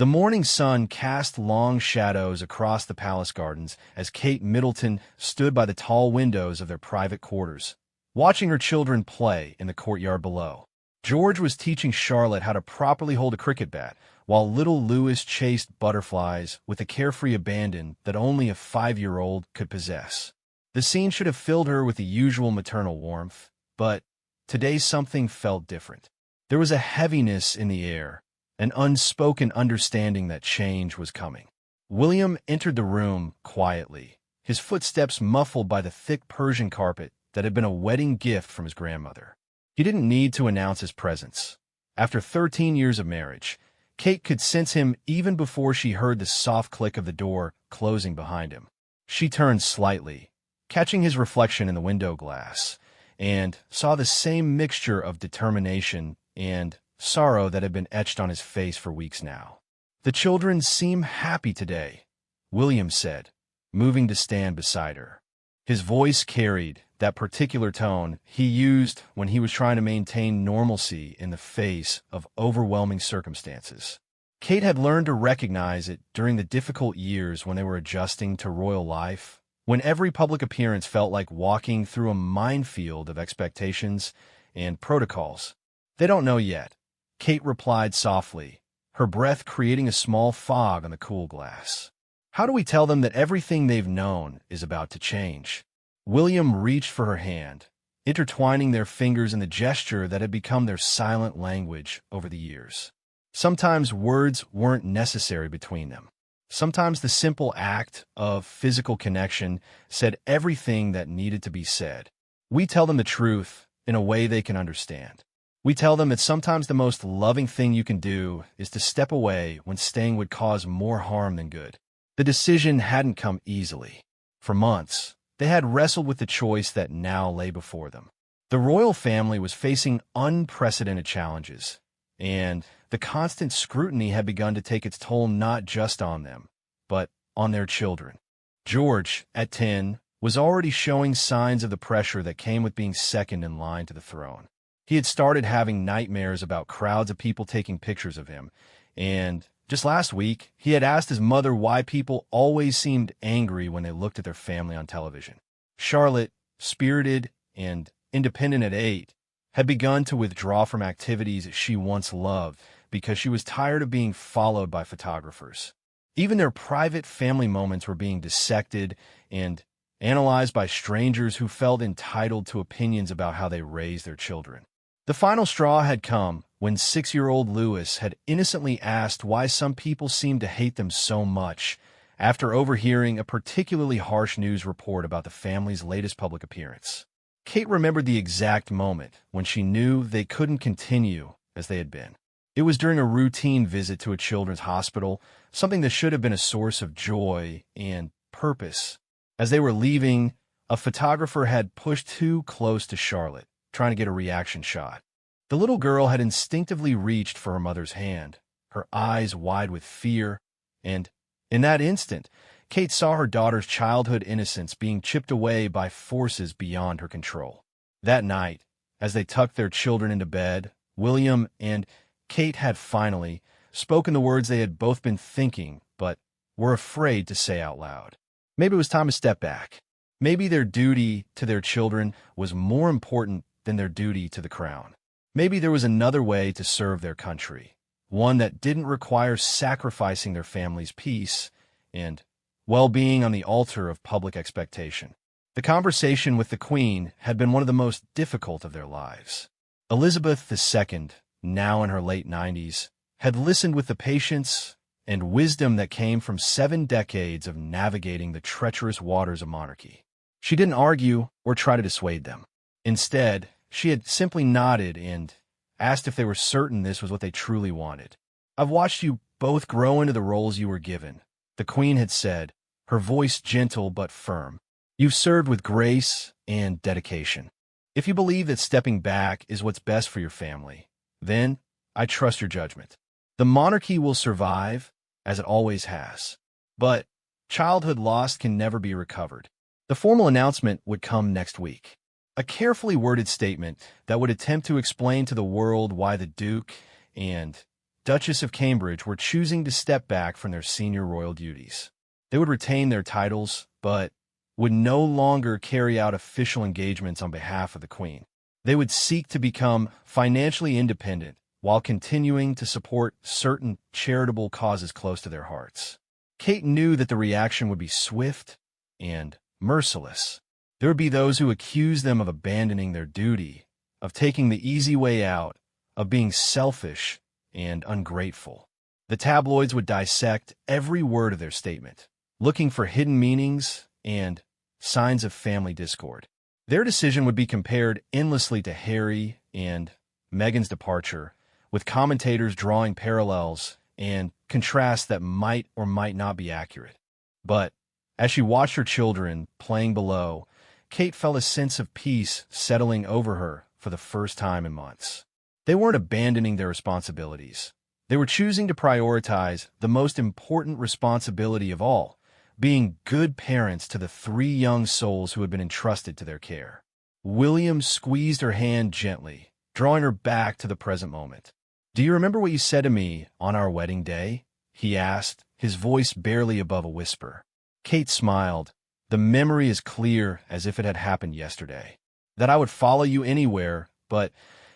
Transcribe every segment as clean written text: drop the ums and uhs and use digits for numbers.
The morning sun cast long shadows across the palace gardens as Kate Middleton stood by the tall windows of their private quarters, watching her children play in the courtyard below. George was teaching Charlotte how to properly hold a cricket bat, while little Louis chased butterflies with a carefree abandon that only a 5-year-old could possess. The scene should have filled her with the usual maternal warmth, but today something felt different. There was a heaviness in the air, an unspoken understanding that change was coming. William entered the room quietly, his footsteps muffled by the thick Persian carpet that had been a wedding gift from his grandmother. He didn't need to announce his presence. After 13 years of marriage, Kate could sense him even before she heard the soft click of the door closing behind him. She turned slightly, catching his reflection in the window glass, and saw the same mixture of determination and sorrow that had been etched on his face for weeks now. "The children seem happy today," William said, moving to stand beside her. His voice carried that particular tone he used when he was trying to maintain normalcy in the face of overwhelming circumstances. Kate had learned to recognize it during the difficult years when they were adjusting to royal life, when every public appearance felt like walking through a minefield of expectations and protocols. "They don't know yet," Kate replied softly, her breath creating a small fog on the cool glass. "How do we tell them that everything they've known is about to change?" William reached for her hand, intertwining their fingers in the gesture that had become their silent language over the years. Sometimes words weren't necessary between them. Sometimes the simple act of physical connection said everything that needed to be said. "We tell them the truth in a way they can understand. We tell them that sometimes the most loving thing you can do is to step away when staying would cause more harm than good." The decision hadn't come easily. For months, they had wrestled with the choice that now lay before them. The royal family was facing unprecedented challenges, and the constant scrutiny had begun to take its toll not just on them, but on their children. George, at 10, was already showing signs of the pressure that came with being second in line to the throne. He had started having nightmares about crowds of people taking pictures of him, and just last week, he had asked his mother why people always seemed angry when they looked at their family on television. Charlotte, spirited and independent at 8, had begun to withdraw from activities she once loved because she was tired of being followed by photographers. Even their private family moments were being dissected and analyzed by strangers who felt entitled to opinions about how they raised their children. The final straw had come when 6-year-old Louis had innocently asked why some people seemed to hate them so much after overhearing a particularly harsh news report about the family's latest public appearance. Kate remembered the exact moment when she knew they couldn't continue as they had been. It was during a routine visit to a children's hospital, something that should have been a source of joy and purpose. As they were leaving, a photographer had pushed too close to Charlotte, trying to get a reaction shot. The little girl had instinctively reached for her mother's hand, her eyes wide with fear, and in that instant, Kate saw her daughter's childhood innocence being chipped away by forces beyond her control. That night, as they tucked their children into bed, William and Kate had finally spoken the words they had both been thinking but were afraid to say out loud. Maybe it was time to step back. Maybe their duty to their children was more important than their duty to the crown. Maybe there was another way to serve their country, one that didn't require sacrificing their family's peace and well-being on the altar of public expectation. The conversation with the Queen had been one of the most difficult of their lives. Elizabeth II, now in her late 90s, had listened with the patience and wisdom that came from 7 decades of navigating the treacherous waters of monarchy. She didn't argue or try to dissuade them. Instead, she had simply nodded and asked if they were certain this was what they truly wanted. "I've watched you both grow into the roles you were given," the Queen had said, her voice gentle but firm. "You've served with grace and dedication. If you believe that stepping back is what's best for your family, then I trust your judgment. The monarchy will survive, as it always has. But childhood lost can never be recovered." The formal announcement would come next week. A carefully worded statement that would attempt to explain to the world why the Duke and Duchess of Cambridge, were choosing to step back from their senior royal duties. They would retain their titles, but would no longer carry out official engagements on behalf of the Queen. They would seek to become financially independent while continuing to support certain charitable causes close to their hearts. Kate knew that the reaction would be swift and merciless. There would be those who accused them of abandoning their duty, of taking the easy way out, of being selfish and ungrateful. The tabloids would dissect every word of their statement, looking for hidden meanings and signs of family discord. Their decision would be compared endlessly to Harry and Meghan's departure, with commentators drawing parallels and contrasts that might or might not be accurate. But as she watched her children playing below, Kate felt a sense of peace settling over her for the first time in months. They weren't abandoning their responsibilities. They were choosing to prioritize the most important responsibility of all, being good parents to the 3 young souls who had been entrusted to their care. William squeezed her hand gently, drawing her back to the present moment. "Do you remember what you said to me on our wedding day?" he asked, his voice barely above a whisper. Kate smiled. "The memory is clear as if it had happened yesterday. That I would follow you anywhere, but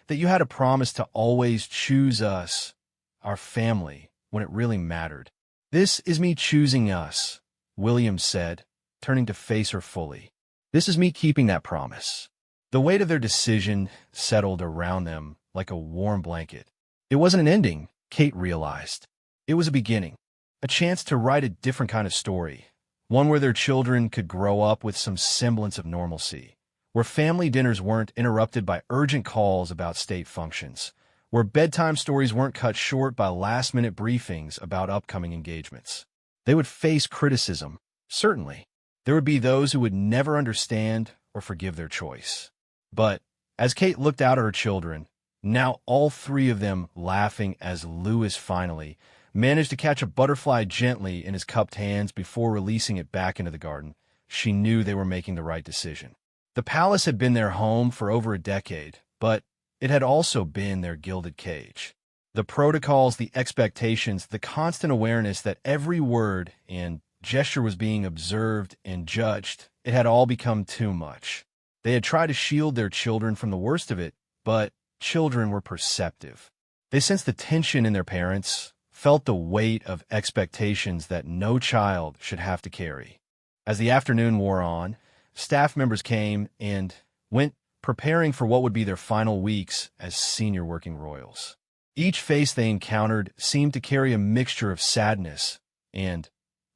that you had a promise to always choose us, our family, when it really mattered." "This is me choosing us," William said, turning to face her fully. "This is me keeping that promise." The weight of their decision settled around them like a warm blanket. It wasn't an ending, Kate realized. It was a beginning, a chance to write a different kind of story, one where their children could grow up with some semblance of normalcy, where family dinners weren't interrupted by urgent calls about state functions, where bedtime stories weren't cut short by last-minute briefings about upcoming engagements. They would face criticism, certainly. There would be those who would never understand or forgive their choice. But as Kate looked out at her children, now all 3 of them laughing as Louis finally managed to catch a butterfly gently in his cupped hands before releasing it back into the garden, she knew they were making the right decision. The palace had been their home for over a decade, but it had also been their gilded cage. The protocols, the expectations, the constant awareness that every word and gesture was being observed and judged, it had all become too much. They had tried to shield their children from the worst of it, but children were perceptive. They sensed the tension in their parents, felt the weight of expectations that no child should have to carry. As the afternoon wore on, staff members came and went, preparing for what would be their final weeks as senior working royals. Each face they encountered seemed to carry a mixture of sadness and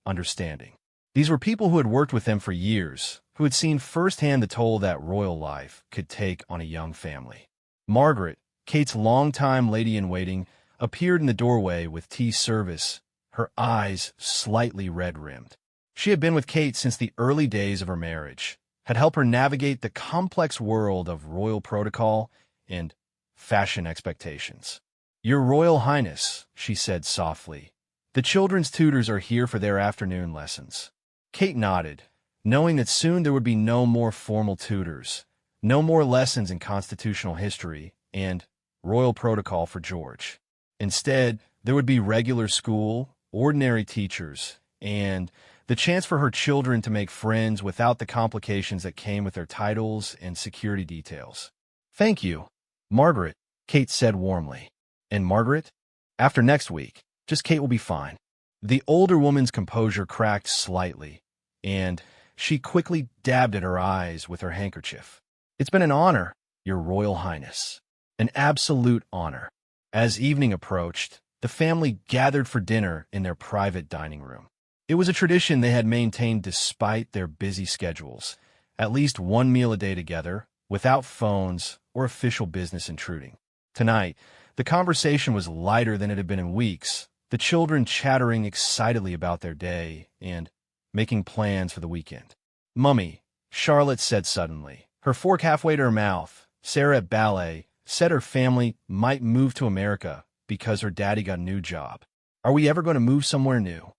understanding. These were people who had worked with them for years, who had seen firsthand the toll that royal life could take on a young family. Margaret, Kate's longtime lady-in-waiting, appeared in the doorway with tea service, her eyes slightly red-rimmed. She had been with Kate since the early days of her marriage, had helped her navigate the complex world of royal protocol and fashion expectations. "Your Royal Highness," she said softly, "the children's tutors are here for their afternoon lessons." Kate nodded, knowing that soon there would be no more formal tutors, no more lessons in constitutional history and royal protocol for George. Instead, there would be regular school, ordinary teachers, and the chance for her children to make friends without the complications that came with their titles and security details. "Thank you, Margaret," Kate said warmly. "And Margaret, after next week, just Kate will be fine." The older woman's composure cracked slightly, and she quickly dabbed at her eyes with her handkerchief. "It's been an honor, Your Royal Highness. An absolute honor." As evening approached, the family gathered for dinner in their private dining room. It was a tradition they had maintained despite their busy schedules, at least one meal a day together, without phones or official business intruding. Tonight, the conversation was lighter than it had been in weeks, the children chattering excitedly about their day and making plans for the weekend. "Mummy," Charlotte said suddenly, her fork halfway to her mouth, Sarah at ballet, said her family might move to America because her daddy got a new job. "Are we ever going to move somewhere new?"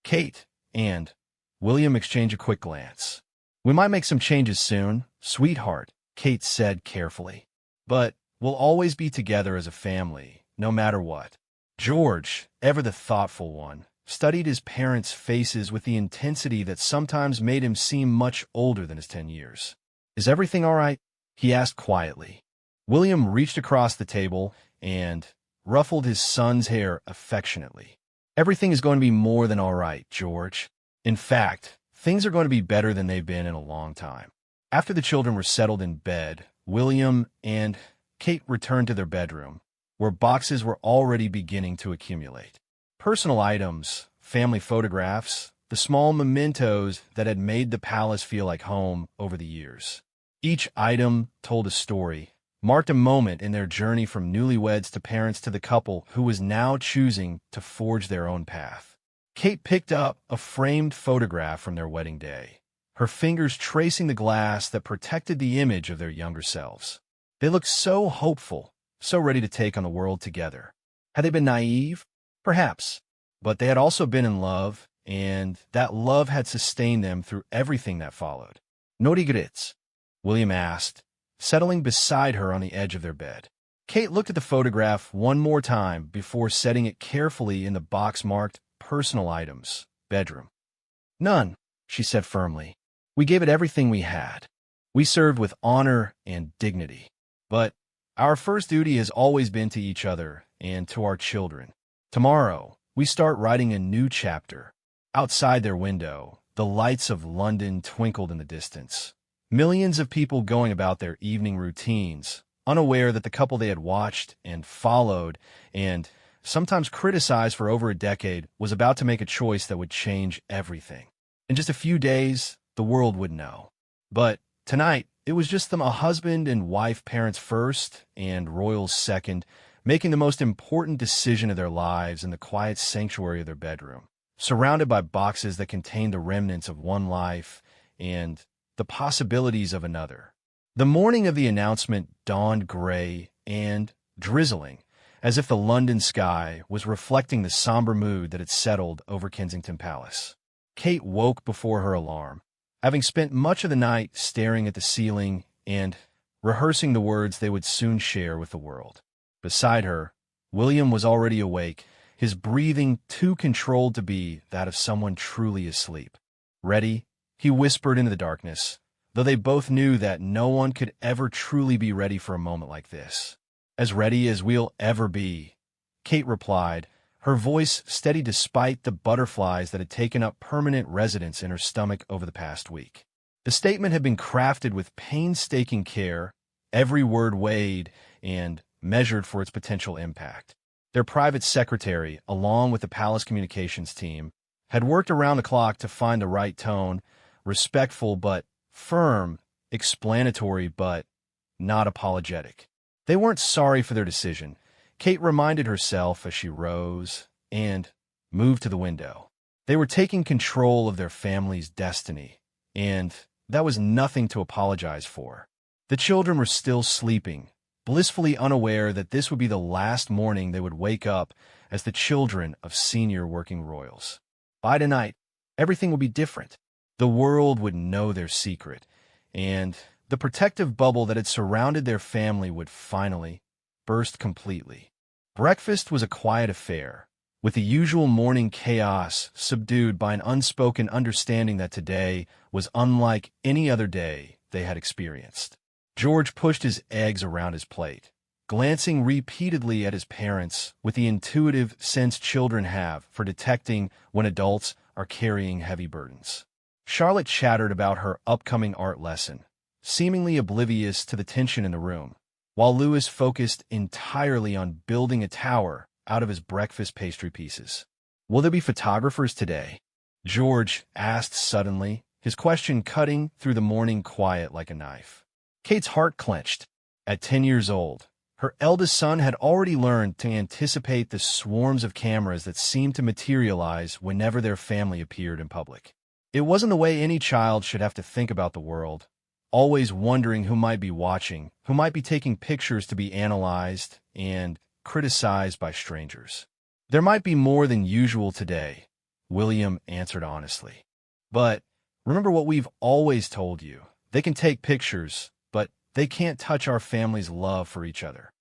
Kate and William exchanged a quick glance. "We might make some changes soon, sweetheart," Kate said carefully. "But we'll always be together as a family, no matter what." George, ever the thoughtful one, studied his parents' faces with the intensity that sometimes made him seem much older than his 10 years. "Is everything all right?" he asked quietly. William reached across the table and ruffled his son's hair affectionately. "Everything is going to be more than all right, George. In fact, things are going to be better than they've been in a long time." After the children were settled in bed, William and Kate returned to their bedroom, where boxes were already beginning to accumulate. Personal items, family photographs, the small mementos that had made the palace feel like home over the years. Each item told a story, marked a moment in their journey from newlyweds to parents to the couple who was now choosing to forge their own path. Kate picked up a framed photograph from their wedding day, her fingers tracing the glass that protected the image of their younger selves. They looked so hopeful, so ready to take on the world together. Had they been naive? Perhaps. But they had also been in love, and that love had sustained them through everything that followed. "No regrets?" William asked, settling beside her on the edge of their bed. Kate looked at the photograph one more time before setting it carefully in the box marked "Personal Items, Bedroom." "None," she said firmly. "We gave it everything we had. We served with honor and dignity. But our first duty has always been to each other and to our children. Tomorrow, we start writing a new chapter." Outside their window, the lights of London twinkled in the distance. Millions of people going about their evening routines, unaware that the couple they had watched and followed and sometimes criticized for over a decade was about to make a choice that would change everything. In just a few days, the world would know. But tonight, it was just them, a husband and wife, parents first and royals second, making the most important decision of their lives in the quiet sanctuary of their bedroom, surrounded by boxes that contained the remnants of one life and the possibilities of another. The morning of the announcement dawned gray and drizzling, as if the London sky was reflecting the somber mood that had settled over Kensington Palace. Kate woke before her alarm, having spent much of the night staring at the ceiling and rehearsing the words they would soon share with the world. Beside her, William was already awake, his breathing too controlled to be that of someone truly asleep. "Ready?" he whispered into the darkness, though they both knew that no one could ever truly be ready for a moment like this. "As ready as we'll ever be," Kate replied, her voice steady despite the butterflies that had taken up permanent residence in her stomach over the past week. The statement had been crafted with painstaking care, every word weighed and measured for its potential impact. Their private secretary, along with the palace communications team, had worked around the clock to find the right tone, respectful but firm, explanatory but not apologetic. They weren't sorry for their decision, Kate reminded herself as she rose and moved to the window. They were taking control of their family's destiny, and that was nothing to apologize for. The children were still sleeping, blissfully unaware that this would be the last morning they would wake up as the children of senior working royals. By tonight, everything would be different. The world would know their secret, and the protective bubble that had surrounded their family would finally burst completely. Breakfast was a quiet affair, with the usual morning chaos subdued by an unspoken understanding that today was unlike any other day they had experienced. George pushed his eggs around his plate, glancing repeatedly at his parents with the intuitive sense children have for detecting when adults are carrying heavy burdens. Charlotte chattered about her upcoming art lesson, seemingly oblivious to the tension in the room, while Louis focused entirely on building a tower out of his breakfast pastry pieces. "Will there be photographers today?" George asked suddenly, his question cutting through the morning quiet like a knife. Kate's heart clenched. At 10 years old, her eldest son had already learned to anticipate the swarms of cameras that seemed to materialize whenever their family appeared in public. It wasn't the way any child should have to think about the world, always wondering who might be watching, who might be taking pictures to be analyzed and criticized by strangers. "There might be more than usual today," William answered honestly. "But remember what we've always told you. They can take pictures, but they can't touch our family's love for each other."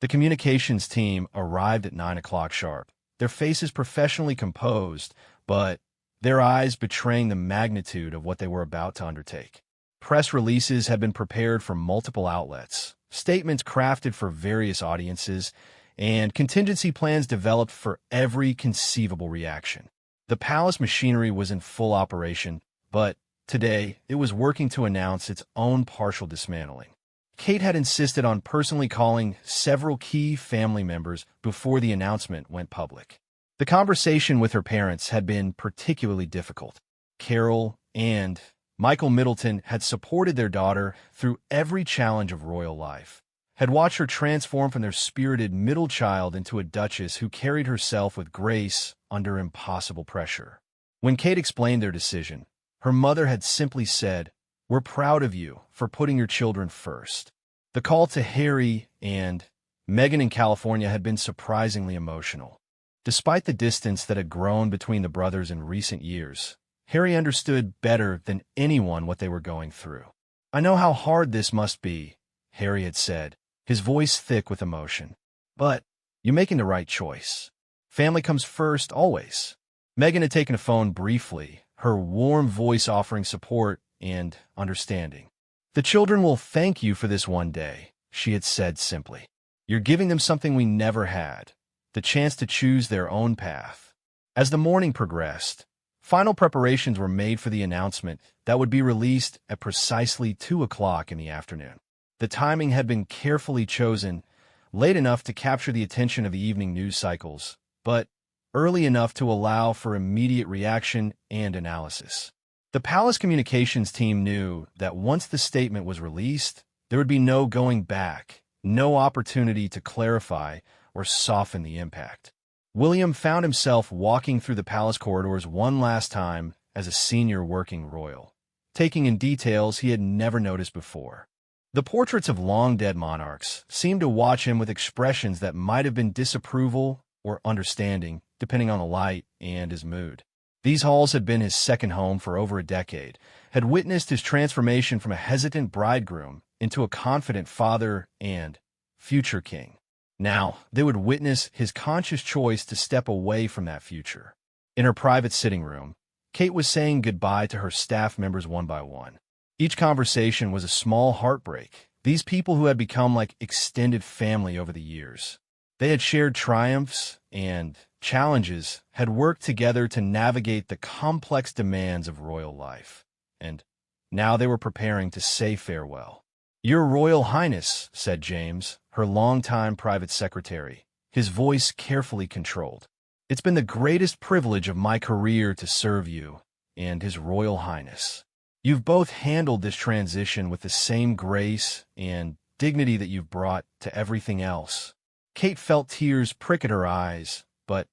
The communications team arrived at 9 o'clock sharp, their faces professionally composed, but their eyes betraying the magnitude of what they were about to undertake. Press releases had been prepared from multiple outlets, statements crafted for various audiences, and contingency plans developed for every conceivable reaction. The palace machinery was in full operation, but today it was working to announce its own partial dismantling. Kate had insisted on personally calling several key family members before the announcement went public. The conversation with her parents had been particularly difficult. Carol and Michael Middleton had supported their daughter through every challenge of royal life, had watched her transform from their spirited middle child into a duchess who carried herself with grace under impossible pressure. When Kate explained their decision, her mother had simply said, "We're proud of you for putting your children first." The call to Harry and Meghan in California had been surprisingly emotional. Despite the distance that had grown between the brothers in recent years, Harry understood better than anyone what they were going through. "I know how hard this must be," Harry had said, his voice thick with emotion. "But you're making the right choice. Family comes first, always." Meghan had taken the phone briefly, her warm voice offering support and understanding. "The children will thank you for this one day," she had said simply. "You're giving them something we never had, the chance to choose their own path." As the morning progressed, final preparations were made for the announcement that would be released at precisely 2 o'clock in the afternoon. The timing had been carefully chosen, late enough to capture the attention of the evening news cycles, but early enough to allow for immediate reaction and analysis. The palace communications team knew that once the statement was released, there would be no going back, no opportunity to clarify or soften the impact. William found himself walking through the palace corridors one last time as a senior working royal, taking in details he had never noticed before. The portraits of long-dead monarchs seemed to watch him with expressions that might have been disapproval or understanding, depending on the light and his mood. These halls had been his second home for over a decade, had witnessed his transformation from a hesitant bridegroom into a confident father and future king. Now, they would witness his conscious choice to step away from that future. In her private sitting room, Kate was saying goodbye to her staff members one by one. Each conversation was a small heartbreak. These people who had become like extended family over the years. They had shared triumphs and challenges, had worked together to navigate the complex demands of royal life. And now they were preparing to say farewell. "Your Royal Highness," said James, her longtime private secretary, his voice carefully controlled. "It's been the greatest privilege of my career to serve you and His Royal Highness. You've both handled this transition with the same grace and dignity that you've brought to everything else." Kate felt tears prick at her eyes, but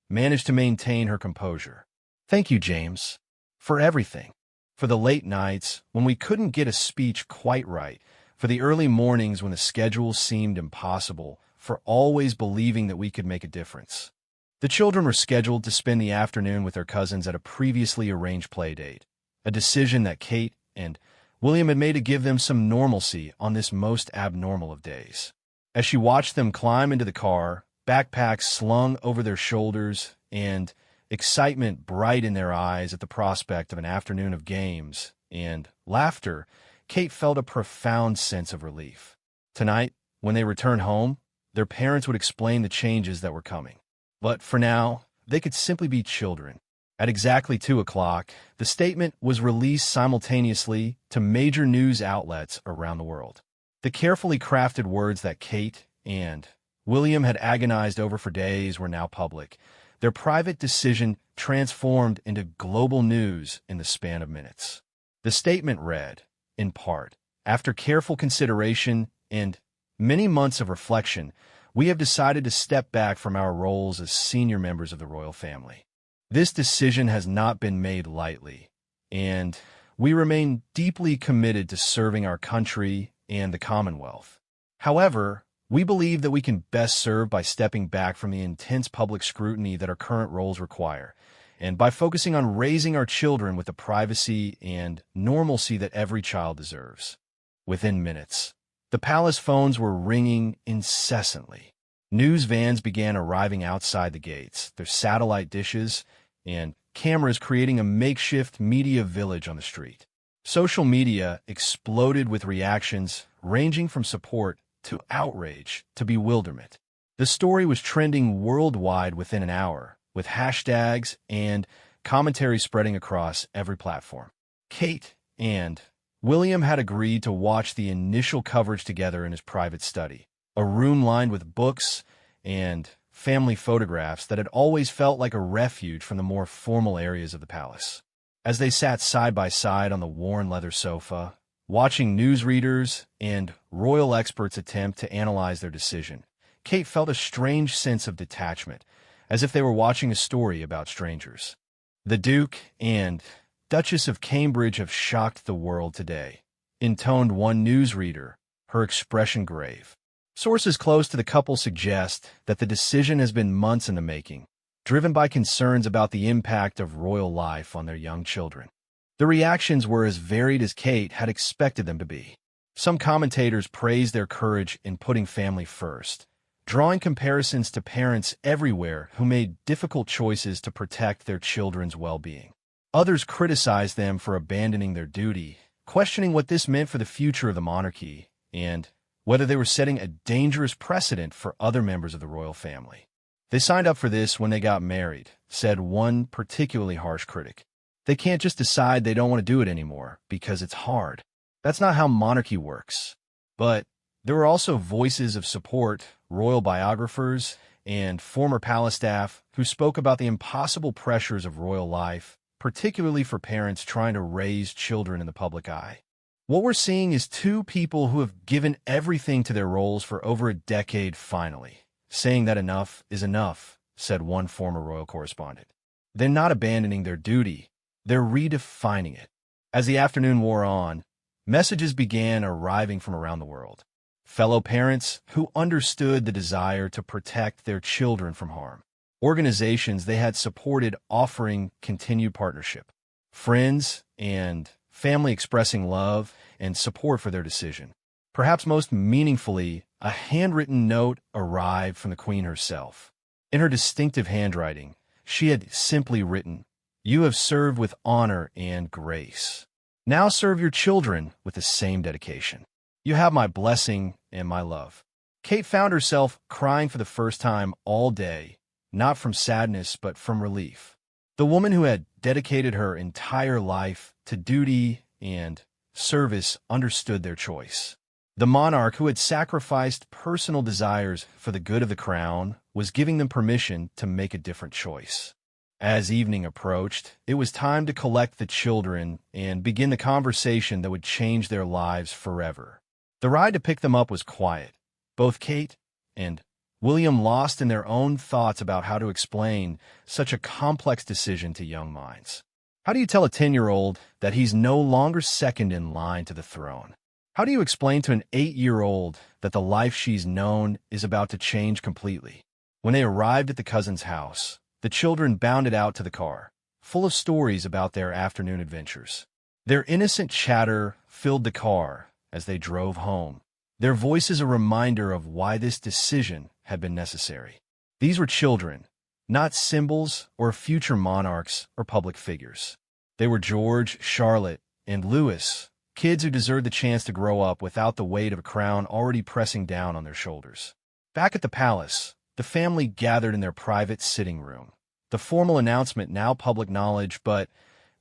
managed to maintain her composure. "Thank you, James, for everything. For the late nights when we couldn't get a speech quite right, for the early mornings when the schedule seemed impossible, for always believing that we could make a difference." The children were scheduled to spend the afternoon with their cousins at a previously arranged playdate, a decision that Kate and William had made to give them some normalcy on this most abnormal of days. As she watched them climb into the car, backpacks slung over their shoulders and excitement bright in their eyes at the prospect of an afternoon of games and laughter, Kate felt a profound sense of relief. Tonight, when they returned home, their parents would explain the changes that were coming. But for now, they could simply be children. At exactly 2 o'clock, the statement was released simultaneously to major news outlets around the world. The carefully crafted words that Kate and William had agonized over for days were now public, their private decision transformed into global news in the span of minutes. The statement read, in part, "After careful consideration and many months of reflection, we have decided to step back from our roles as senior members of the royal family. This decision has not been made lightly, and we remain deeply committed to serving our country and the Commonwealth. However, we believe that we can best serve by stepping back from the intense public scrutiny that our current roles require, and by focusing on raising our children with the privacy and normalcy that every child deserves." Within minutes, The palace phones were ringing incessantly. News vans began arriving outside the gates, their satellite dishes and cameras creating a makeshift media village on the street. Social media exploded with reactions ranging from support to outrage to bewilderment. The story was trending worldwide within an hour, with hashtags and commentary spreading across every platform. Kate and William had agreed to watch the initial coverage together in his private study, a room lined with books and family photographs that had always felt like a refuge from the more formal areas of the palace. As they sat side by side on the worn leather sofa, watching newsreaders and royal experts attempt to analyze their decision, Kate felt a strange sense of detachment, as if they were watching a story about strangers. The Duke and Duchess of Cambridge have shocked the world today, intoned one newsreader, her expression grave. Sources close to the couple suggest that the decision has been months in the making, driven by concerns about the impact of royal life on their young children. The reactions were as varied as Kate had expected them to be. Some commentators praised their courage in putting family first, drawing comparisons to parents everywhere who made difficult choices to protect their children's well-being. Others criticized them for abandoning their duty, questioning what this meant for the future of the monarchy and whether they were setting a dangerous precedent for other members of the royal family. They signed up for this when they got married, said one particularly harsh critic. They can't just decide they don't want to do it anymore because it's hard. That's not how monarchy works. But there were also voices of support, royal biographers, and former palace staff who spoke about the impossible pressures of royal life, particularly for parents trying to raise children in the public eye. What we're seeing is two people who have given everything to their roles for over a decade finally saying that enough is enough, said one former royal correspondent. They're not abandoning their duty, they're redefining it. As the afternoon wore on, messages began arriving from around the world. Fellow parents who understood the desire to protect their children from harm. Organizations they had supported offering continued partnership. Friends and family expressing love and support for their decision. Perhaps most meaningfully, a handwritten note arrived from the Queen herself. In her distinctive handwriting, she had simply written, "You have served with honor and grace. Now serve your children with the same dedication. You have my blessing and my love." Kate found herself crying for the first time all day, not from sadness but from relief. The woman who had dedicated her entire life to duty and service understood their choice. The monarch who had sacrificed personal desires for the good of the crown was giving them permission to make a different choice. As evening approached, it was time to collect the children and begin the conversation that would change their lives forever. The ride to pick them up was quiet. Both Kate and William lost in their own thoughts about how to explain such a complex decision to young minds. How do you tell a 10-year-old that he's no longer second in line to the throne? How do you explain to an 8-year-old that the life she's known is about to change completely? When they arrived at the cousin's house, the children bounded out to the car, full of stories about their afternoon adventures. Their innocent chatter filled the car as they drove home, their voices a reminder of why this decision had been necessary. These were children, not symbols or future monarchs or public figures. They were George, Charlotte, and Louis, kids who deserved the chance to grow up without the weight of a crown already pressing down on their shoulders. Back at the palace, the family gathered in their private sitting room, the formal announcement now public knowledge but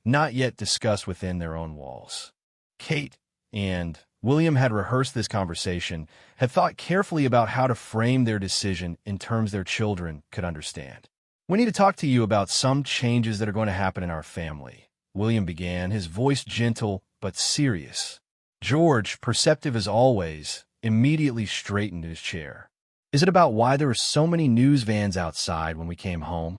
not yet discussed within their own walls. Kate and William had rehearsed this conversation, had thought carefully about how to frame their decision in terms their children could understand. "We need to talk to you about some changes that are going to happen in our family," William began, his voice gentle but serious. George, perceptive as always, immediately straightened in his chair. "Is it about why there were so many news vans outside when we came home?"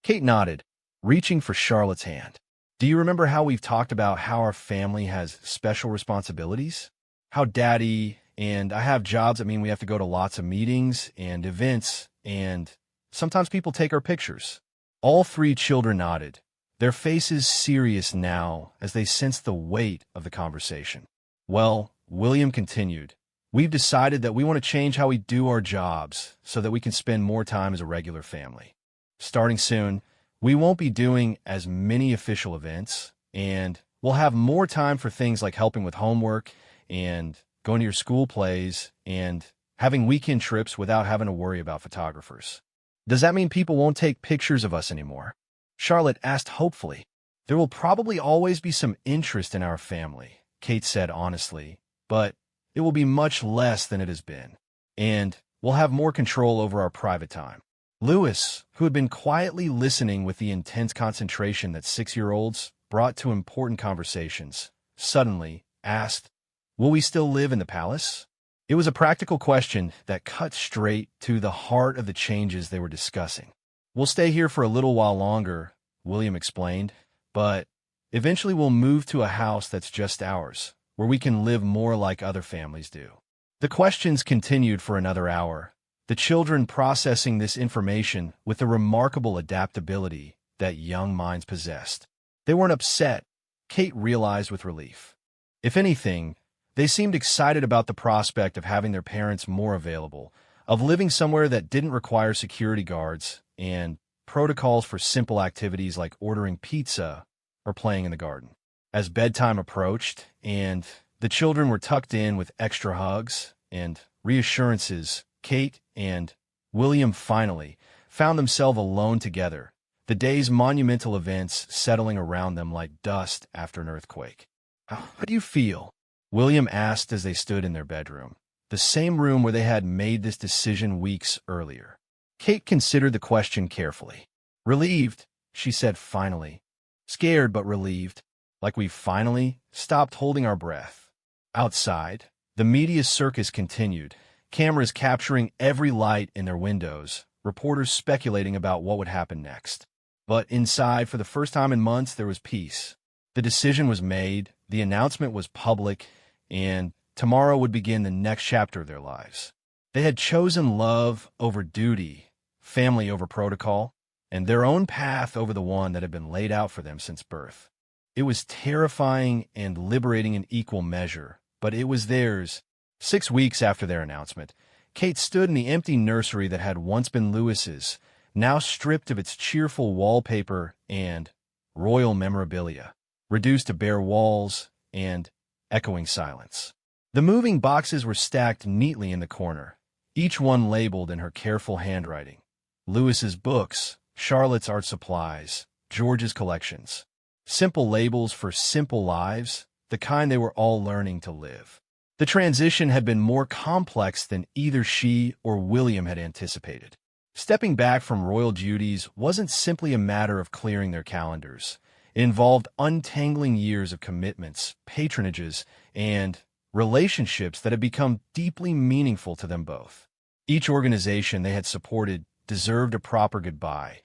Kate nodded, reaching for Charlotte's hand. "Do you remember how we've talked about how our family has special responsibilities? How Daddy and I have jobs that mean we have to go to lots of meetings and events, and sometimes people take our pictures." All three children nodded, their faces serious now as they sensed the weight of the conversation. "Well," William continued, We've decided that we want to change how we do our jobs so that we can spend more time as a regular family. Starting soon, we won't be doing as many official events, and we'll have more time for things like helping with homework and going to your school plays and having weekend trips without having to worry about photographers. Does that mean people won't take pictures of us anymore? Charlotte asked hopefully. There will probably always be some interest in our family, Kate said honestly, but it will be much less than it has been, and we'll have more control over our private time. Lewis, who had been quietly listening with the intense concentration that 6-year-olds brought to important conversations, suddenly asked, "Will we still live in the palace?" It was a practical question that cut straight to the heart of the changes they were discussing. "We'll stay here for a little while longer," William explained, "but eventually we'll move to a house that's just ours, where we can live more like other families do." The questions continued for another hour, the children processing this information with the remarkable adaptability that young minds possessed. They weren't upset, Kate realized with relief. If anything, they seemed excited about the prospect of having their parents more available, of living somewhere that didn't require security guards and protocols for simple activities like ordering pizza or playing in the garden. As bedtime approached and the children were tucked in with extra hugs and reassurances, Kate and William finally found themselves alone together, the day's monumental events settling around them like dust after an earthquake. "How do you feel?" William asked as they stood in their bedroom, the same room where they had made this decision weeks earlier. Kate considered the question carefully. "Relieved," she said finally. "Scared but relieved, like we finally stopped holding our breath." Outside, the media circus continued, cameras capturing every light in their windows, reporters speculating about what would happen next. But inside, for the first time in months, there was peace. The decision was made, the announcement was public, and tomorrow would begin the next chapter of their lives. They had chosen love over duty, family over protocol, and their own path over the one that had been laid out for them since birth. It was terrifying and liberating in equal measure, but it was theirs. 6 weeks after their announcement, Kate stood in the empty nursery that had once been Lewis's, now stripped of its cheerful wallpaper and royal memorabilia, reduced to bare walls and echoing silence. The moving boxes were stacked neatly in the corner, each one labeled in her careful handwriting. Lewis's books, Charlotte's art supplies, George's collections. Simple labels for simple lives, the kind they were all learning to live. The transition had been more complex than either she or William had anticipated. Stepping back from royal duties wasn't simply a matter of clearing their calendars. It involved untangling years of commitments, patronages, and relationships that had become deeply meaningful to them both. Each organization they had supported deserved a proper goodbye.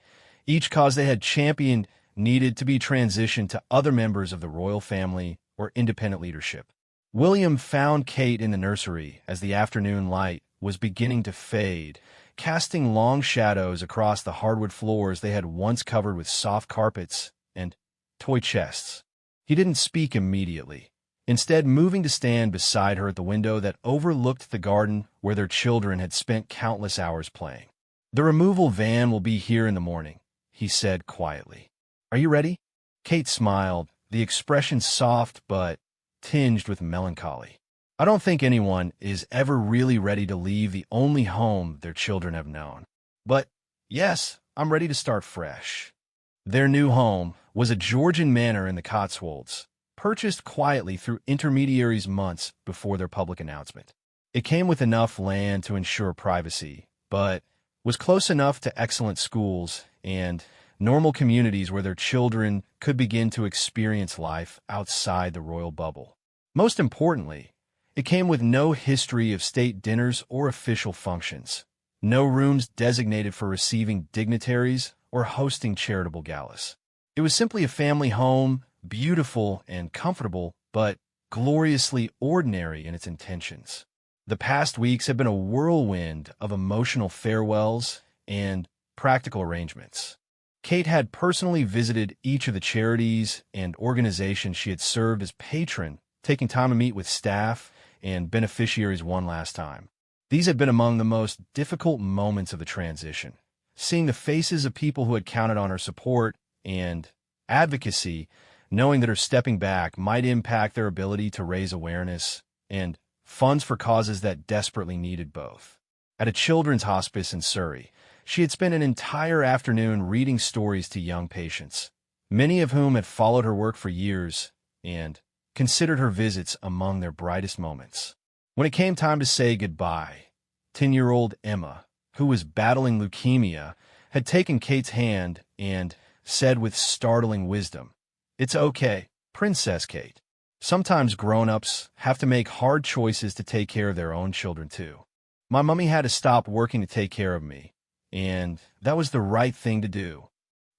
Each cause they had championed needed to be transitioned to other members of the royal family or independent leadership. William found Kate in the nursery as the afternoon light was beginning to fade, casting long shadows across the hardwood floors they had once covered with soft carpets and toy chests. He didn't speak immediately, instead moving to stand beside her at the window that overlooked the garden where their children had spent countless hours playing. "The removal van will be here in the morning," he said quietly. "Are you ready?" Kate smiled, the expression soft but tinged with melancholy. "I don't think anyone is ever really ready to leave the only home their children have known. But yes, I'm ready to start fresh." Their new home was a Georgian manor in the Cotswolds, purchased quietly through intermediaries months before their public announcement. It came with enough land to ensure privacy, but was close enough to excellent schools and normal communities where their children could begin to experience life outside the royal bubble. Most importantly, it came with no history of state dinners or official functions, no rooms designated for receiving dignitaries or hosting charitable galas. It was simply a family home, beautiful and comfortable, but gloriously ordinary in its intentions. The past weeks had been a whirlwind of emotional farewells and practical arrangements. Kate had personally visited each of the charities and organizations she had served as patron, taking time to meet with staff, and beneficiaries one last time. These had been among the most difficult moments of the transition. Seeing the faces of people who had counted on her support and advocacy, knowing that her stepping back might impact their ability to raise awareness and funds for causes that desperately needed both. At a children's hospice in Surrey, she had spent an entire afternoon reading stories to young patients, many of whom had followed her work for years and considered her visits among their brightest moments. When it came time to say goodbye, 10-year-old Emma, who was battling leukemia, had taken Kate's hand and said with startling wisdom, "It's okay, Princess Kate. Sometimes grown-ups have to make hard choices to take care of their own children too. My mummy had to stop working to take care of me, and that was the right thing to do."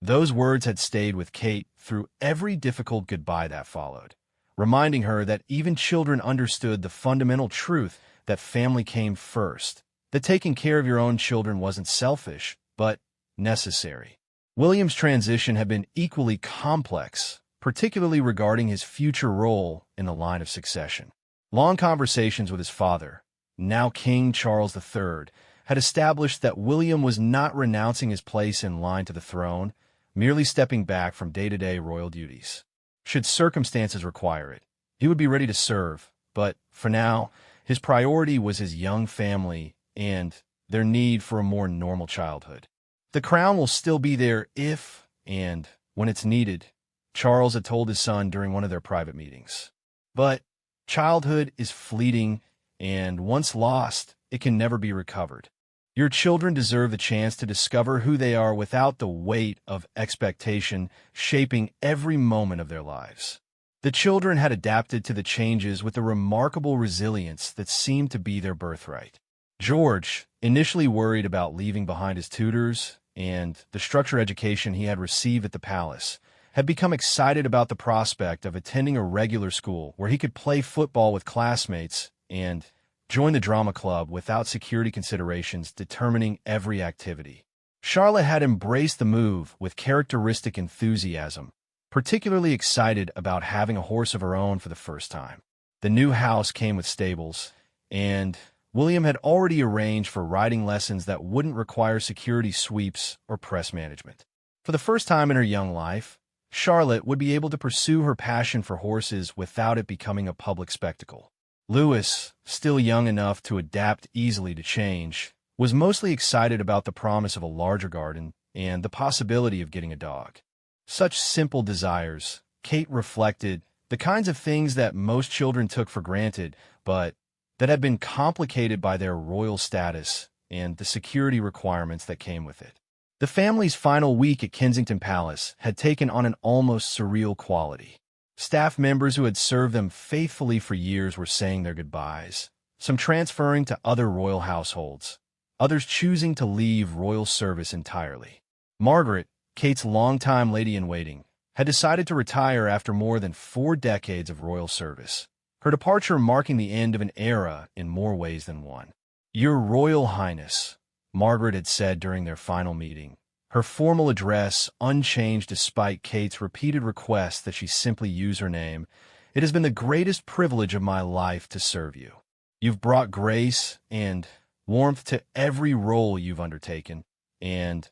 Those words had stayed with Kate through every difficult goodbye that followed, reminding her that even children understood the fundamental truth that family came first, that taking care of your own children wasn't selfish, but necessary. William's transition had been equally complex, particularly regarding his future role in the line of succession. Long conversations with his father, now King Charles III, had established that William was not renouncing his place in line to the throne, merely stepping back from day-to-day royal duties. Should circumstances require it, he would be ready to serve, but for now, his priority was his young family and their need for a more normal childhood. "The crown will still be there if and when it's needed," Charles had told his son during one of their private meetings. "But childhood is fleeting, and once lost, it can never be recovered. Your children deserve the chance to discover who they are without the weight of expectation shaping every moment of their lives." The children had adapted to the changes with a remarkable resilience that seemed to be their birthright. George, initially worried about leaving behind his tutors and the structured education he had received at the palace, had become excited about the prospect of attending a regular school where he could play football with classmates and join the drama club without security considerations determining every activity. Charlotte had embraced the move with characteristic enthusiasm, particularly excited about having a horse of her own for the first time. The new house came with stables, and William had already arranged for riding lessons that wouldn't require security sweeps or press management. For the first time in her young life, Charlotte would be able to pursue her passion for horses without it becoming a public spectacle. Louis, still young enough to adapt easily to change, was mostly excited about the promise of a larger garden and the possibility of getting a dog. Such simple desires, Kate reflected, the kinds of things that most children took for granted, but that had been complicated by their royal status and the security requirements that came with it. The family's final week at Kensington Palace had taken on an almost surreal quality. Staff members who had served them faithfully for years were saying their goodbyes, some transferring to other royal households, others choosing to leave royal service entirely. Margaret, Kate's longtime lady-in-waiting, had decided to retire after more than 4 decades of royal service, her departure marking the end of an era in more ways than one. "Your Royal Highness," Margaret had said during their final meeting, her formal address unchanged despite Kate's repeated requests that she simply use her name, "it has been the greatest privilege of my life to serve you. You've brought grace and warmth to every role you've undertaken, and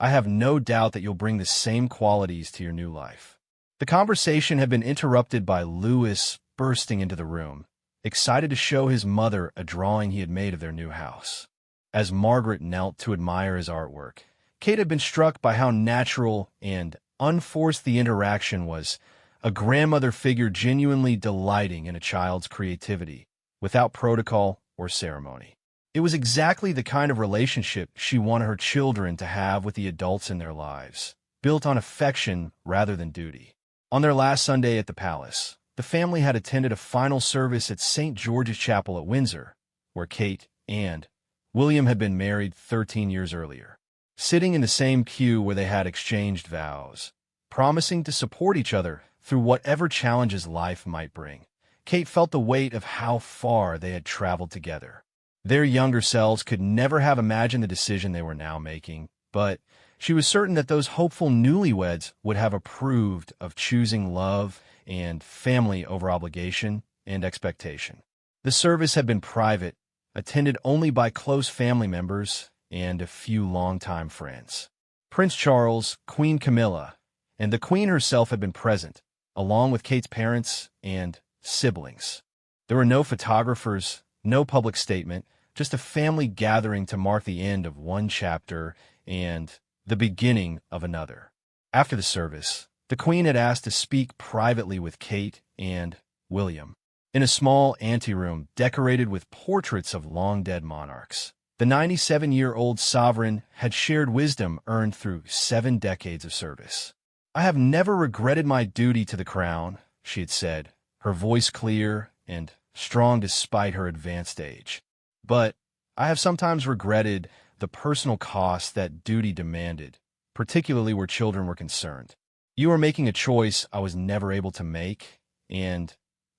I have no doubt that you'll bring the same qualities to your new life." The conversation had been interrupted by Louis bursting into the room, excited to show his mother a drawing he had made of their new house. As Margaret knelt to admire his artwork, Kate had been struck by how natural and unforced the interaction was, a grandmother figure genuinely delighting in a child's creativity, without protocol or ceremony. It was exactly the kind of relationship she wanted her children to have with the adults in their lives, built on affection rather than duty. On their last Sunday at the palace, the family had attended a final service at St. George's Chapel at Windsor, where Kate and William had been married 13 years earlier. Sitting in the same queue where they had exchanged vows, promising to support each other through whatever challenges life might bring, Kate felt the weight of how far they had traveled together. Their younger selves could never have imagined the decision they were now making, but she was certain that those hopeful newlyweds would have approved of choosing love and family over obligation and expectation. The service had been private, attended only by close family members and a few longtime friends. Prince Charles, Queen Camilla, and the Queen herself had been present, along with Kate's parents and siblings. There were no photographers, no public statement, just a family gathering to mark the end of one chapter and the beginning of another. After the service, the Queen had asked to speak privately with Kate and William in a small anteroom decorated with portraits of long-dead monarchs. The 97-year-old sovereign had shared wisdom earned through 7 decades of service. "I have never regretted my duty to the crown," she had said, her voice clear and strong despite her advanced age. "But I have sometimes regretted the personal cost that duty demanded, particularly where children were concerned. You are making a choice I was never able to make, and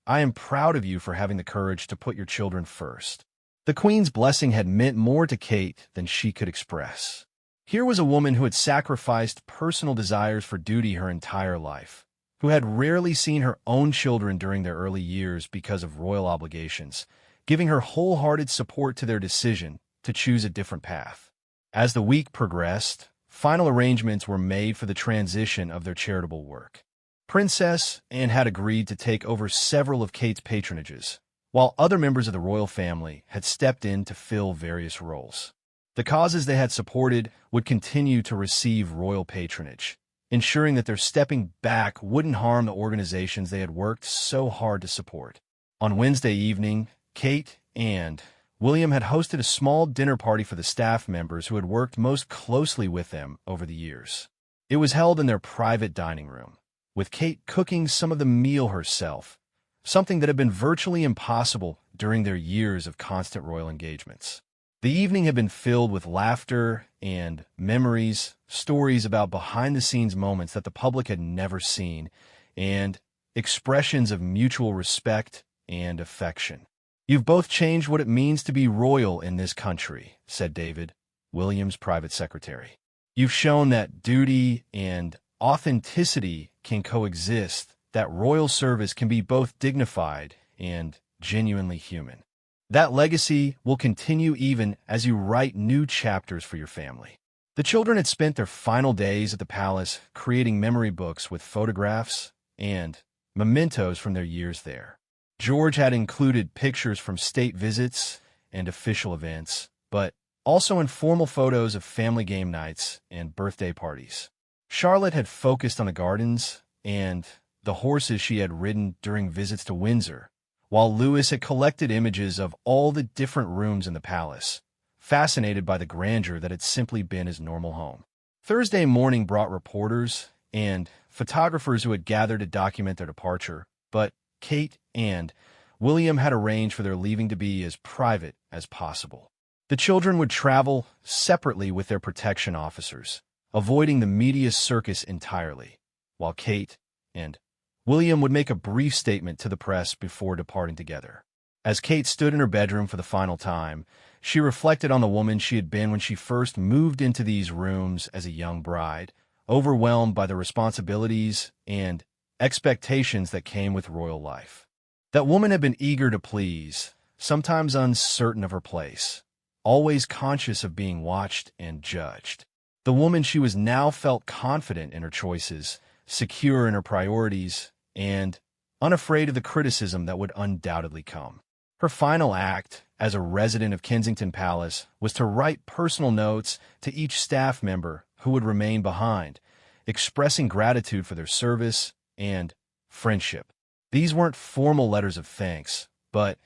I am proud of you for having the courage to put your children first." The Queen's blessing had meant more to Kate than she could express. Here was a woman who had sacrificed personal desires for duty her entire life, who had rarely seen her own children during their early years because of royal obligations, giving her wholehearted support to their decision to choose a different path. As the week progressed, final arrangements were made for the transition of their charitable work. Princess Anne had agreed to take over several of Kate's patronages, while other members of the royal family had stepped in to fill various roles. The causes they had supported would continue to receive royal patronage, ensuring that their stepping back wouldn't harm the organizations they had worked so hard to support. On Wednesday evening, Kate and William had hosted a small dinner party for the staff members who had worked most closely with them over the years. It was held in their private dining room, with Kate cooking some of the meal herself, something that had been virtually impossible during their years of constant royal engagements. The evening had been filled with laughter and memories, stories about behind-the-scenes moments that the public had never seen, and expressions of mutual respect and affection. "You've both changed what it means to be royal in this country," said David, William's private secretary. "You've shown that duty and authenticity can coexist, that royal service can be both dignified and genuinely human. That legacy will continue even as you write new chapters for your family." The children had spent their final days at the palace creating memory books with photographs and mementos from their years there. George had included pictures from state visits and official events, but also informal photos of family game nights and birthday parties. Charlotte had focused on the gardens and the horses she had ridden during visits to Windsor, while Louis had collected images of all the different rooms in the palace, fascinated by the grandeur that had simply been his normal home. Thursday morning brought reporters and photographers who had gathered to document their departure, but Kate and William had arranged for their leaving to be as private as possible. The children would travel separately with their protection officers, avoiding the media circus entirely, while Kate and William would make a brief statement to the press before departing together. As Kate stood in her bedroom for the final time, she reflected on the woman she had been when she first moved into these rooms as a young bride, overwhelmed by the responsibilities and expectations that came with royal life. That woman had been eager to please, sometimes uncertain of her place, always conscious of being watched and judged. The woman she was now felt confident in her choices, secure in her priorities, and unafraid of the criticism that would undoubtedly come. Her final act, as a resident of Kensington Palace, was to write personal notes to each staff member who would remain behind, expressing gratitude for their service and friendship. These weren't formal letters of thanks, but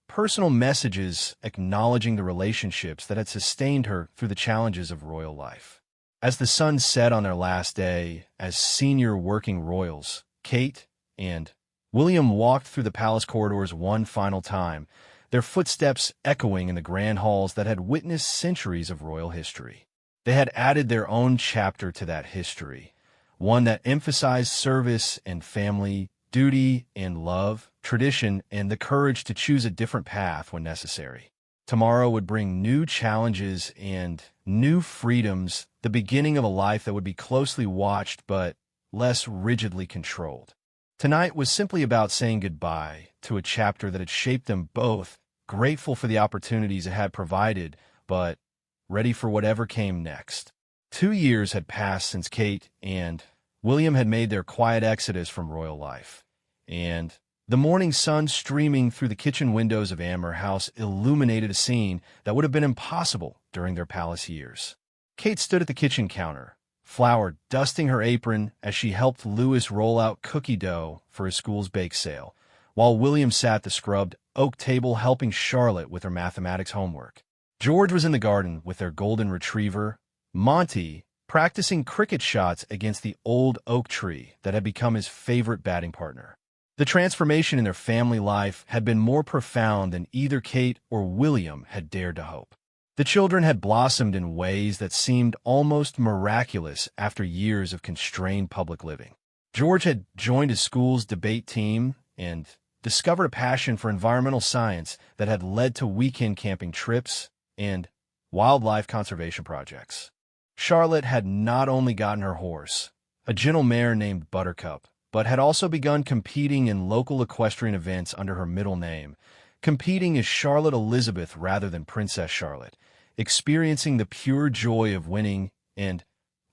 personal messages acknowledging the relationships that had sustained her through the challenges of royal life. As the sun set on their last day as senior working royals, Kate and William walked through the palace corridors one final time, their footsteps echoing in the grand halls that had witnessed centuries of royal history. They had added their own chapter to that history, one that emphasized service and family, duty and love, tradition, and the courage to choose a different path when necessary. Tomorrow would bring new challenges and new freedoms, the beginning of a life that would be closely watched but less rigidly controlled. Tonight was simply about saying goodbye to a chapter that had shaped them both, grateful for the opportunities it had provided, but ready for whatever came next. 2 years had passed since Kate and William had made their quiet exodus from royal life, and the morning sun streaming through the kitchen windows of Amer House illuminated a scene that would have been impossible during their palace years. Kate stood at the kitchen counter, flour dusting her apron as she helped Louis roll out cookie dough for his school's bake sale, while William sat at the scrubbed oak table helping Charlotte with her mathematics homework. George was in the garden with their golden retriever, Monty, practicing cricket shots against the old oak tree that had become his favorite batting partner. The transformation in their family life had been more profound than either Kate or William had dared to hope. The children had blossomed in ways that seemed almost miraculous after years of constrained public living. George had joined his school's debate team and discovered a passion for environmental science that had led to weekend camping trips and wildlife conservation projects. Charlotte had not only gotten her horse, a gentle mare named Buttercup, but had also begun competing in local equestrian events under her middle name, competing as Charlotte Elizabeth rather than Princess Charlotte, experiencing the pure joy of winning and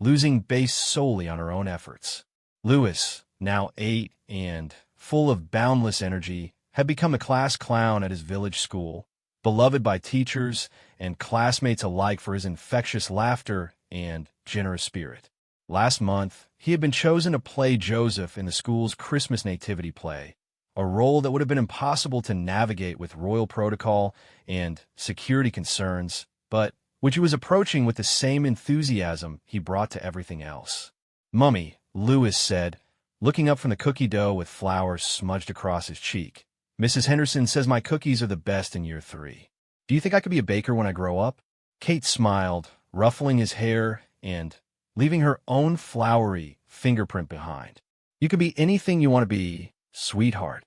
losing based solely on her own efforts. Louis, now 8 and full of boundless energy, had become a class clown at his village school, beloved by teachers and classmates alike for his infectious laughter and generous spirit. Last month, he had been chosen to play Joseph in the school's Christmas nativity play, a role that would have been impossible to navigate with royal protocol and security concerns, but which he was approaching with the same enthusiasm he brought to everything else. "Mummy," Louis said, looking up from the cookie dough with flour smudged across his cheek. "Mrs. Henderson says my cookies are the best in year 3. Do you think I could be a baker when I grow up?" Kate smiled, ruffling his hair and leaving her own floury fingerprint behind. "You could be anything you want to be, sweetheart.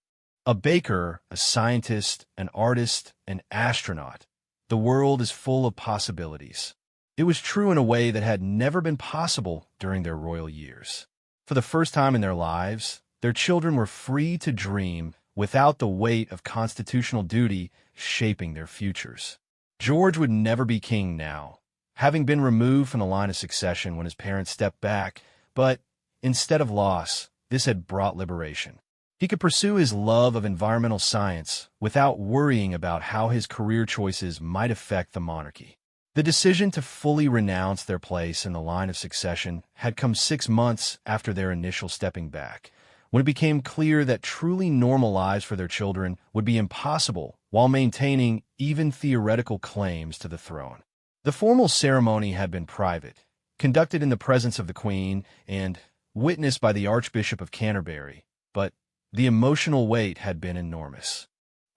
A baker, a scientist, an artist, an astronaut. The world is full of possibilities." It was true in a way that had never been possible during their royal years. For the first time in their lives, their children were free to dream without the weight of constitutional duty shaping their futures. George would never be king now, having been removed from the line of succession when his parents stepped back, but instead of loss, this had brought liberation. He could pursue his love of environmental science without worrying about how his career choices might affect the monarchy. The decision to fully renounce their place in the line of succession had come 6 months after their initial stepping back, when it became clear that truly normal lives for their children would be impossible while maintaining even theoretical claims to the throne. The formal ceremony had been private, conducted in the presence of the Queen and witnessed by the Archbishop of Canterbury, but the emotional weight had been enormous.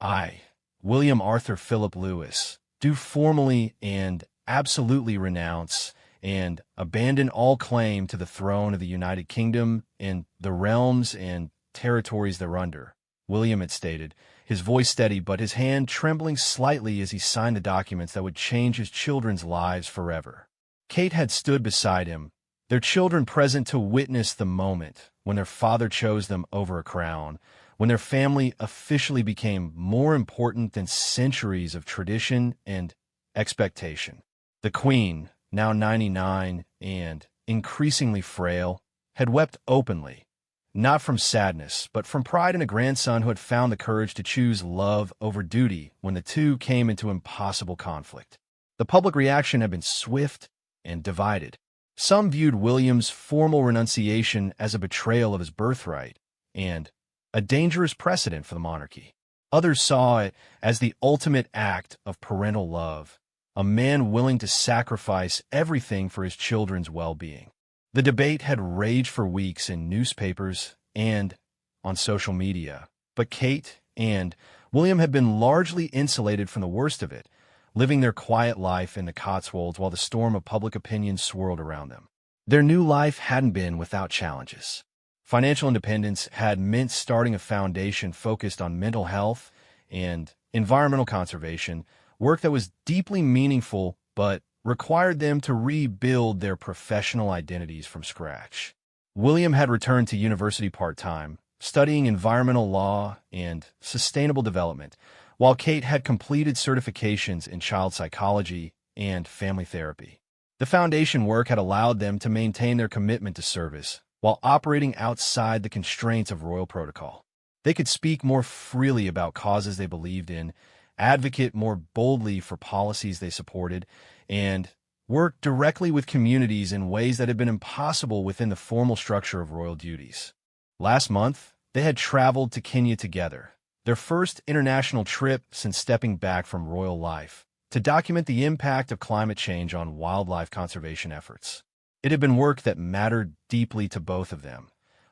I, William Arthur Philip Louis, do formally and absolutely renounce and abandon all claim to the throne of the United Kingdom and the realms and territories thereunder, William had stated, his voice steady but his hand trembling slightly as he signed the documents that would change his children's lives forever. Kate had stood beside him, their children present to witness the moment when their father chose them over a crown, when their family officially became more important than centuries of tradition and expectation. The Queen, now 99 and increasingly frail, had wept openly, not from sadness, but from pride in a grandson who had found the courage to choose love over duty when the two came into impossible conflict. The public reaction had been swift and divided. Some viewed William's formal renunciation as a betrayal of his birthright and a dangerous precedent for the monarchy. Others saw it as the ultimate act of parental love, a man willing to sacrifice everything for his children's well-being. The debate had raged for weeks in newspapers and on social media, but Kate and William had been largely insulated from the worst of it, living their quiet life in the Cotswolds while the storm of public opinion swirled around them. Their new life hadn't been without challenges. Financial independence had meant starting a foundation focused on mental health and environmental conservation, work that was deeply meaningful but required them to rebuild their professional identities from scratch. William had returned to university part-time, studying environmental law and sustainable development, while Kate had completed certifications in child psychology and family therapy. The foundation work had allowed them to maintain their commitment to service while operating outside the constraints of royal protocol. They could speak more freely about causes they believed in, advocate more boldly for policies they supported, and work directly with communities in ways that had been impossible within the formal structure of royal duties. Last month, they had traveled to Kenya together, their first international trip since stepping back from royal life, to document the impact of climate change on wildlife conservation efforts. It had been work that mattered deeply to both of them,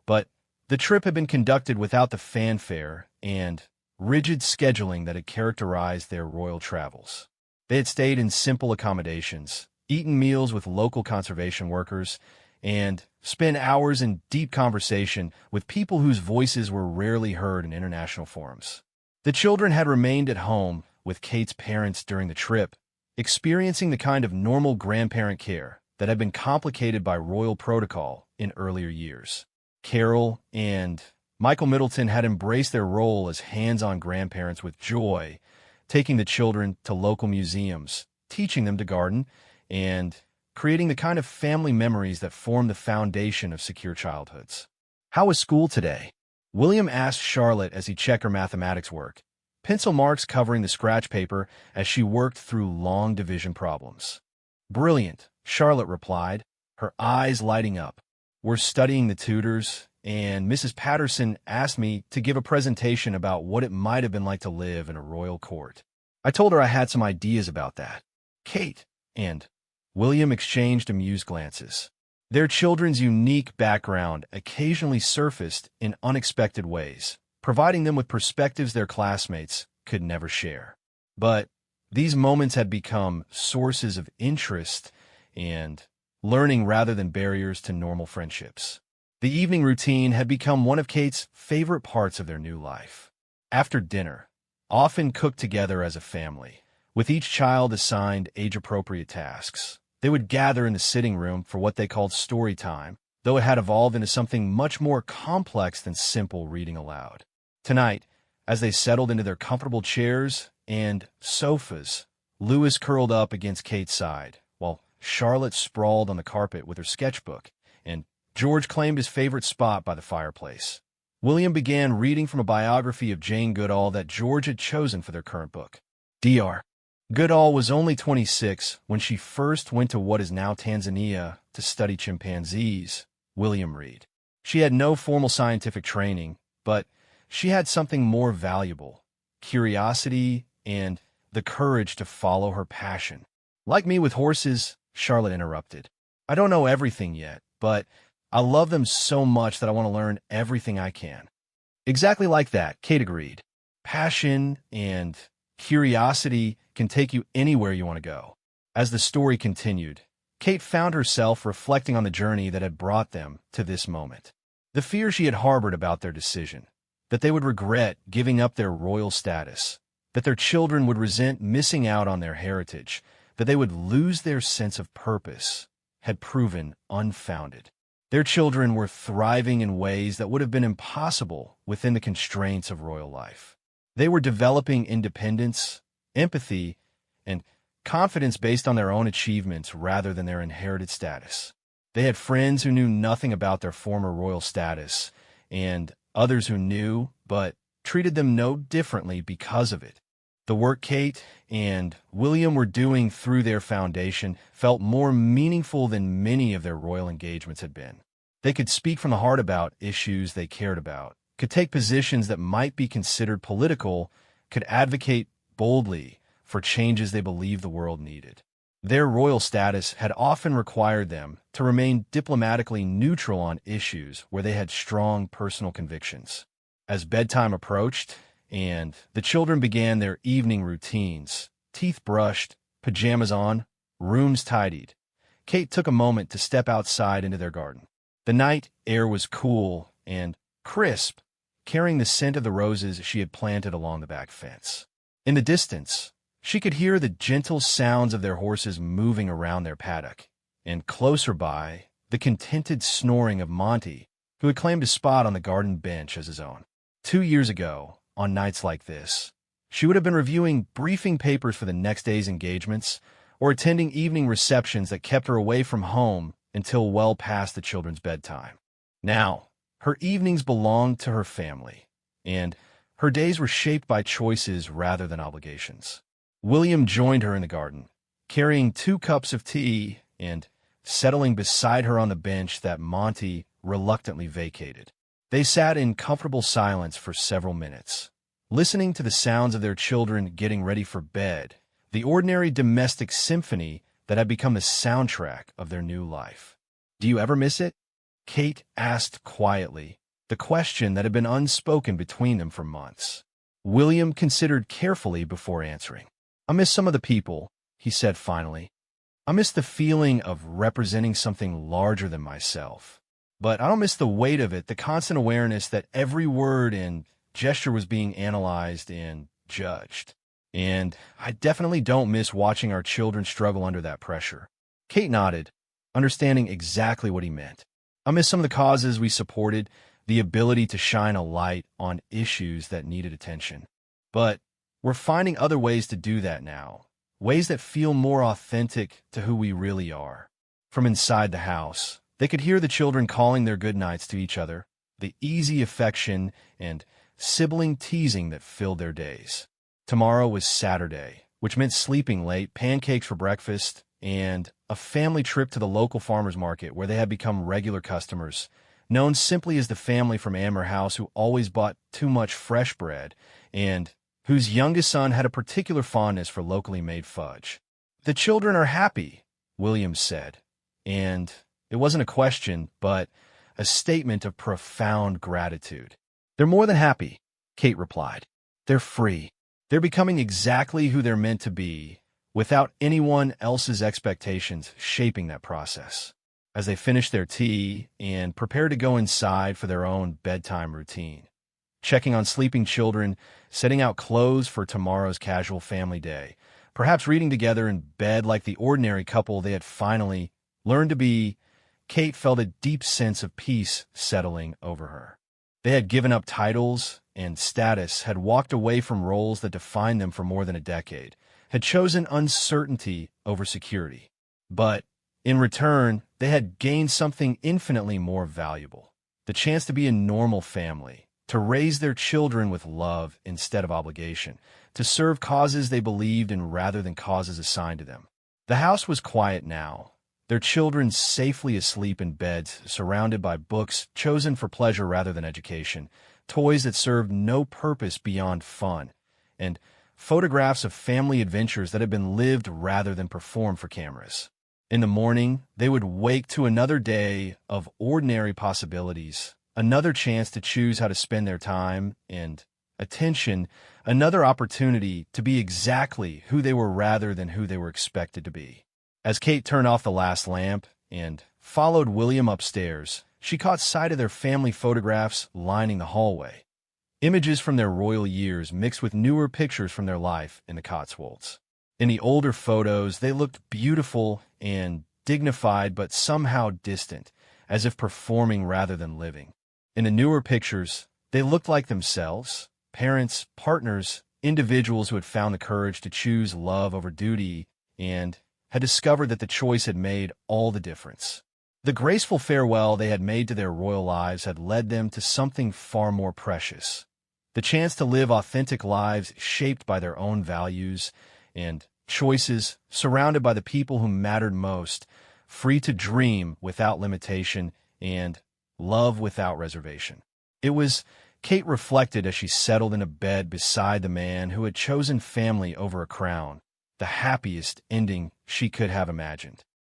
but the trip had been conducted without the fanfare and rigid scheduling that had characterized their royal travels. They had stayed in simple accommodations, eaten meals with local conservation workers, and spent hours in deep conversation with people whose voices were rarely heard in international forums. The children had remained at home with Kate's parents during the trip, experiencing the kind of normal grandparent care that had been complicated by royal protocol in earlier years. Carol and Michael Middleton had embraced their role as hands-on grandparents with joy, taking the children to local museums, teaching them to garden, and creating the kind of family memories that form the foundation of secure childhoods. "How was school today?" William asked Charlotte as he checked her mathematics work, pencil marks covering the scratch paper as she worked through long division problems. "Brilliant," Charlotte replied, her eyes lighting up. "We're studying the tutors, and Mrs. Patterson asked me to give a presentation about what it might have been like to live in a royal court. I told her I had some ideas about that." Kate and William exchanged amused glances. Their children's unique background occasionally surfaced in unexpected ways, providing them with perspectives their classmates could never share. But these moments had become sources of interest and learning rather than barriers to normal friendships. The evening routine had become one of Kate's favorite parts of their new life. After dinner, often cooked together as a family, with each child assigned age-appropriate tasks, they would gather in the sitting room for what they called story time, though it had evolved into something much more complex than simple reading aloud. Tonight, as they settled into their comfortable chairs and sofas, Louis curled up against Kate's side, while Charlotte sprawled on the carpet with her sketchbook, and George claimed his favorite spot by the fireplace. William began reading from a biography of Jane Goodall that George had chosen for their current book. Dr. Goodall was only 26 when she first went to what is now Tanzania to study chimpanzees, William read. She had no formal scientific training, but she had something more valuable: curiosity and the courage to follow her passion. "Like me with horses," Charlotte interrupted. "I don't know everything yet, but I love them so much that I want to learn everything I can." "Exactly like that," Kate agreed. "Passion and curiosity can take you anywhere you want to go." As the story continued, Kate found herself reflecting on the journey that had brought them to this moment. The fear she had harbored about their decision, that they would regret giving up their royal status, that their children would resent missing out on their heritage, that they would lose their sense of purpose, had proven unfounded. Their children were thriving in ways that would have been impossible within the constraints of royal life. They were developing independence, empathy, and confidence based on their own achievements rather than their inherited status. They had friends who knew nothing about their former royal status, and others who knew, but treated them no differently because of it. The work Kate and William were doing through their foundation felt more meaningful than many of their royal engagements had been. They could speak from the heart about issues they cared about, could take positions that might be considered political, could advocate boldly for changes they believed the world needed. Their royal status had often required them to remain diplomatically neutral on issues where they had strong personal convictions. As bedtime approached, and the children began their evening routines, teeth brushed, pajamas on, rooms tidied, Kate took a moment to step outside into their garden. The night air was cool and crisp, carrying the scent of the roses she had planted along the back fence. In the distance, she could hear the gentle sounds of their horses moving around their paddock, and closer by, the contented snoring of Monty, who had claimed a spot on the garden bench as his own. 2 years ago, on nights like this, she would have been reviewing briefing papers for the next day's engagements or attending evening receptions that kept her away from home until well past the children's bedtime. Now, her evenings belonged to her family, and her days were shaped by choices rather than obligations. William joined her in the garden, carrying 2 cups of tea and settling beside her on the bench that Monty reluctantly vacated. They sat in comfortable silence for several minutes, listening to the sounds of their children getting ready for bed, the ordinary domestic symphony that had become the soundtrack of their new life. "Do you ever miss it?" Kate asked quietly, the question that had been unspoken between them for months. William considered carefully before answering. "I miss some of the people," he said finally. "I miss the feeling of representing something larger than myself. But I don't miss the weight of it, the constant awareness that every word and gesture was being analyzed and judged. And I definitely don't miss watching our children struggle under that pressure." Kate nodded, understanding exactly what he meant. "I miss some of the causes we supported, the ability to shine a light on issues that needed attention. But we're finding other ways to do that now, ways that feel more authentic to who we really are." From inside the house, they could hear the children calling their goodnights to each other, the easy affection and sibling teasing that filled their days. Tomorrow was Saturday, which meant sleeping late, pancakes for breakfast, and a family trip to the local farmer's market where they had become regular customers, known simply as the family from Amber House who always bought too much fresh bread and whose youngest son had a particular fondness for locally made fudge. "The children are happy," Williams said, and it wasn't a question, but a statement of profound gratitude. "They're more than happy," Kate replied. "They're free. They're becoming exactly who they're meant to be, without anyone else's expectations shaping that process." As they finished their tea and prepared to go inside for their own bedtime routine, checking on sleeping children, setting out clothes for tomorrow's casual family day, perhaps reading together in bed like the ordinary couple they had finally learned to be, Kate felt a deep sense of peace settling over her. They had given up titles and status, had walked away from roles that defined them for more than a decade, had chosen uncertainty over security. But in return, they had gained something infinitely more valuable: the chance to be a normal family, to raise their children with love instead of obligation, to serve causes they believed in rather than causes assigned to them. The house was quiet now, their children safely asleep in beds, surrounded by books chosen for pleasure rather than education, toys that served no purpose beyond fun, and photographs of family adventures that had been lived rather than performed for cameras. In the morning, they would wake to another day of ordinary possibilities, another chance to choose how to spend their time and attention, another opportunity to be exactly who they were rather than who they were expected to be. As Kate turned off the last lamp and followed William upstairs, she caught sight of their family photographs lining the hallway. Images from their royal years mixed with newer pictures from their life in the Cotswolds. In the older photos, they looked beautiful and dignified but somehow distant, as if performing rather than living. In the newer pictures, they looked like themselves, parents, partners, individuals who had found the courage to choose love over duty and had discovered that the choice had made all the difference. The graceful farewell they had made to their royal lives had led them to something far more precious: the chance to live authentic lives shaped by their own values and choices, surrounded by the people who mattered most, free to dream without limitation and love without reservation. It was, Kate reflected as she settled in a bed beside the man who had chosen family over a crown, the happiest ending she could have imagined.